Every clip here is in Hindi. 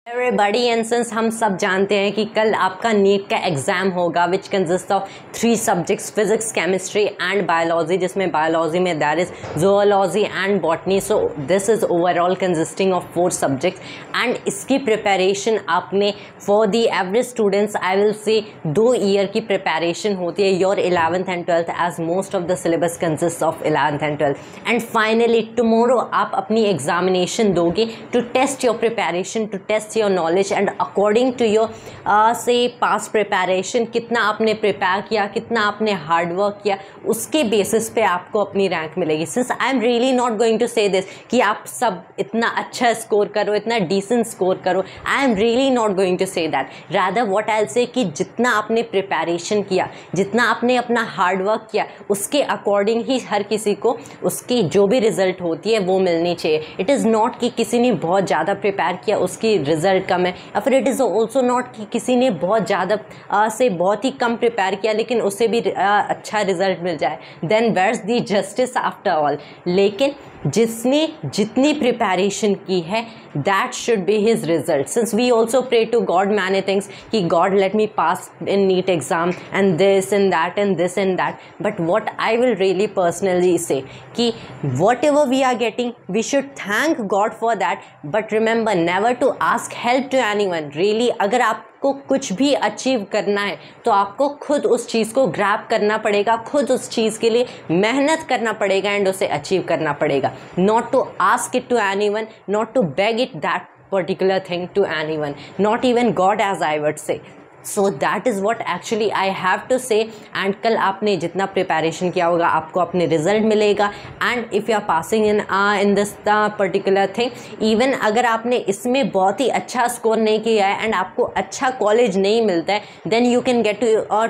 एवरीबॉडी एंड सिंस हम सब जानते हैं कि कल आपका नीट का एग्जाम होगा which consist of 3 subjects physics chemistry and biology, जिसमें बायोलॉजी में that is zoology and botany. So this is overall consisting of 4 subjects and इसकी प्रिपरेशन आपने for the average students I will say 2 year की प्रिपरेशन होती है. Your 11th and 12th as most of the syllabus consist of 11th and 12th and finally tomorrow आप अपनी एग्जामिनेशन दोगे to test your preparation, to test your knowledge and according to your से पास्ट प्रिपरेशन कितना आपने प्रिपेयर किया, कितना आपने हार्ड वर्क किया, उसके बेसिस पे आपको अपनी रैंक मिलेगी. Since I am really not going to say this कि आप सब इतना अच्छा स्कोर करो, इतना डिसेंट स्कोर करो. I am really not going to say that. Rather what I will say कि जितना आपने प्रिपरेशन किया, जितना आपने अपना हार्ड वर्क किया, उसके अकॉर्डिंग ही हर किसी को उसकी जो भी रिजल्ट होती है वो मिलनी चाहिए. इट इज़ नॉट कि किसी ने बहुत ज़्यादा प्रिपेयर किया उसकी रिजल्ट कम है, या फिर इट इज़ ऑल्सो नॉट कि किसी ने बहुत ज़्यादा से बहुत ही कम प्रिपेयर किया लेकिन उससे भी अच्छा रिजल्ट मिल जाए. Then where's the justice after all. लेकिन जिसने जितनी प्रिपरेशन की है that should be his result. Since we also pray to God many things कि God let me pass in NEET exam and this and that and this and that. But what I will really personally say कि whatever we are getting we should thank God for that. But remember never to ask help to anyone. Really अगर आपको कुछ भी अचीव करना है तो आपको खुद उस चीज़ को ग्रैब करना पड़ेगा, खुद उस चीज़ के लिए मेहनत करना पड़ेगा एंड उसे अचीव करना पड़ेगा. Not to ask it to anyone, not to beg it that particular thing to anyone, not even God as I would say. So that is what actually I have to say. And कल आपने जितना प्रिपरेशन किया होगा आपको अपने रिजल्ट मिलेगा. And if you are passing in this particular thing, even अगर आपने इसमें बहुत ही अच्छा स्कोर नहीं किया है एंड आपको अच्छा कॉलेज नहीं मिलता है, then you can get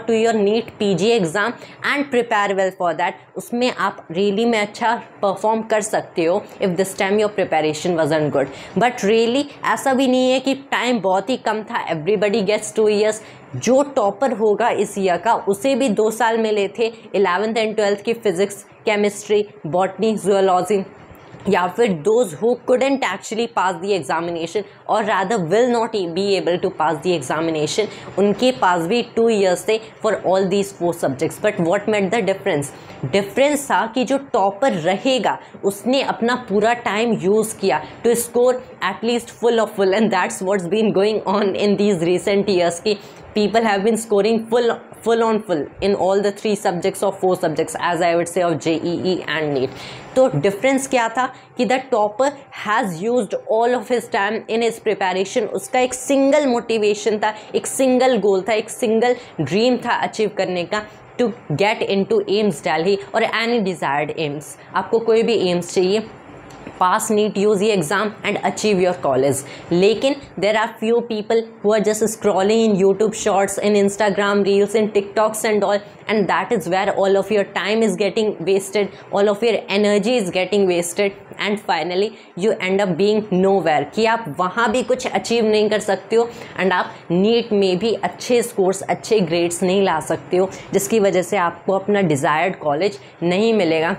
to your NEET PG exam and prepare well for that. उसमें आप रियली में अच्छा परफॉर्म कर सकते हो if this time your preparation wasn't good. But really ऐसा भी नहीं है कि टाइम बहुत ही कम था. Everybody gets 2 years. जो टॉपर होगा इस ईयर का उसे भी 2 साल मिले थे 11th एंड 12th की फिजिक्स केमिस्ट्री बॉटनी जूलॉजी, या फिर those who couldn't actually pass the examination or rather will not be able to pass the examination, उनके पास भी 2 years थे for all these 4 subjects. But what made the difference? Difference था कि जो टॉपर रहेगा उसने अपना पूरा टाइम यूज़ किया to score at least full of full. And that's what's been going on in these recent years की people have been scoring full on full in all the 3 subjects or 4 subjects as I would say of JEE and NEET. तो डिफरेंस क्या था कि the topper has used all of his time in his preparation. उसका एक सिंगल मोटिवेशन था, एक सिंगल गोल था, एक सिंगल ड्रीम था अचीव करने का, to get into AIIMS Delhi और एनी डिजायर्ड एम्स. आपको कोई भी एम्स चाहिए, pass NEET UG exam and achieve your college. लेकिन there are few people who are just scrolling in YouTube shorts, in Instagram reels, in TikToks and all, and that is where all of your time is getting wasted, all of your energy is getting wasted, and finally you end up being nowhere. कि आप वहाँ भी कुछ अचीव नहीं कर सकते हो एंड आप नीट में भी अच्छे स्कोर्स, अच्छे ग्रेड्स नहीं ला सकते हो, जिसकी वजह से आपको अपना डिज़ायर्ड कॉलेज नहीं मिलेगा.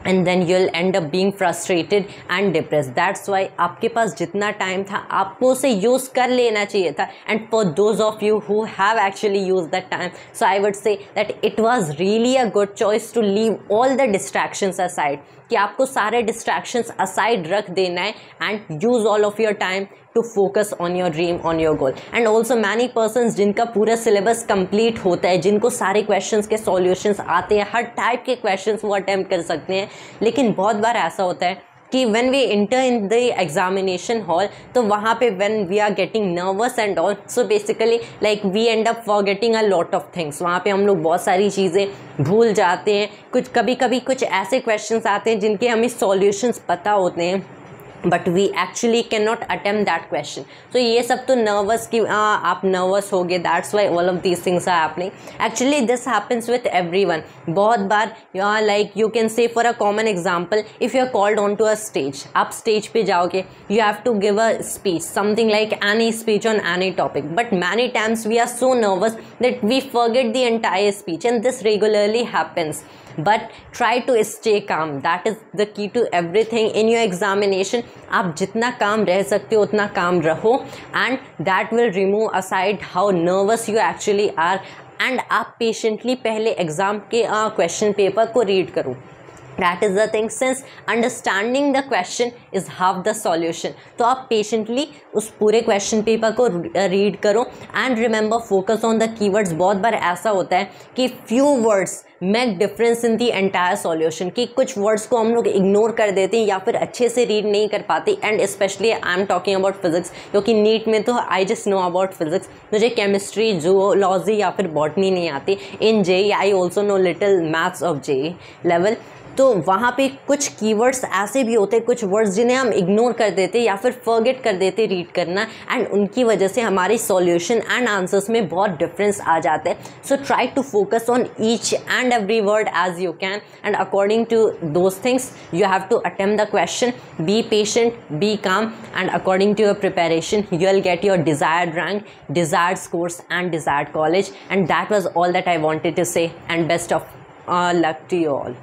And then you'll end up being frustrated and depress. That's why आपके पास जितना टाइम था आपको उसे यूज़ कर लेना चाहिए था. And for those of you who have actually use that time, so I would say that it was really a good choice to leave all the distractions aside. कि आपको सारे डिस्ट्रैक्शंस असाइड रख देना है and use all of your time to focus on your dream, on your goal. And also many persons जिनका पूरा सिलेबस कंप्लीट होता है, जिनको सारे क्वेश्चंस के सॉल्यूशंस आते हैं, हर टाइप के क्वेश्चंस वो अटैम्प्ट कर सकते हैं, लेकिन बहुत बार ऐसा होता है कि when we enter in the examination hall तो वहाँ पे when we are getting nervous and all, so basically like we end up forgetting a lot of things. वहाँ पे हम लोग बहुत सारी चीज़ें भूल जाते हैं. कुछ कभी कभी कुछ ऐसे क्वेश्चंस आते हैं जिनके हमें सॉल्यूशंस पता होते हैं but we actually can not attempt that question. तो ये सब तो नर्वस की आप नर्वस हो गए, that's why all of these things are happening. Actually this happens with everyone. बहुत बार like you can say for a common example, if you are called on to a stage, आप स्टेज पे जाओगे, you have to give a speech, something like any speech on any topic, but many times we are so nervous that we forget the entire speech and this regularly happens. but try to stay calm. That is the key to everything in your examination. आप जितना काम रह सकते हो उतना काम रहो, and that will remove aside how nervous you actually are. And आप पेशेंटली पहले एग्ज़ाम के क्वेश्चन पेपर को रीड करो. That is the thing, since understanding the question is half the solution. तो आप पेशेंटली उस पूरे क्वेश्चन पेपर को रीड करो and remember focus on the keywords. बहुत बार ऐसा होता है कि few words make difference in the entire solution, कि कुछ वर्ड्स को हम लोग इग्नोर कर देते हैं या फिर अच्छे से रीड नहीं कर पाते. And specially I am talking about physics, क्योंकि नीट में तो I just know about physics, मुझे केमिस्ट्री, जूलॉजी या फिर बॉटनी नहीं आती. In JEE I also know little maths of JEE level. तो वहाँ पे कुछ कीवर्ड्स ऐसे भी होते हैं, कुछ वर्ड्स जिन्हें हम इग्नोर कर देते या फिर फॉरगेट कर देते रीड करना, एंड उनकी वजह से हमारे सॉल्यूशन एंड आंसर्स में बहुत डिफरेंस आ जाता है. So try to focus on each and every word as you can, and according to those things you have to attempt the question. Be patient, be calm, and according to your preparation you will get your desired rank, desired scores and desired college. And that was all that I wanted to say, and best of luck to you all.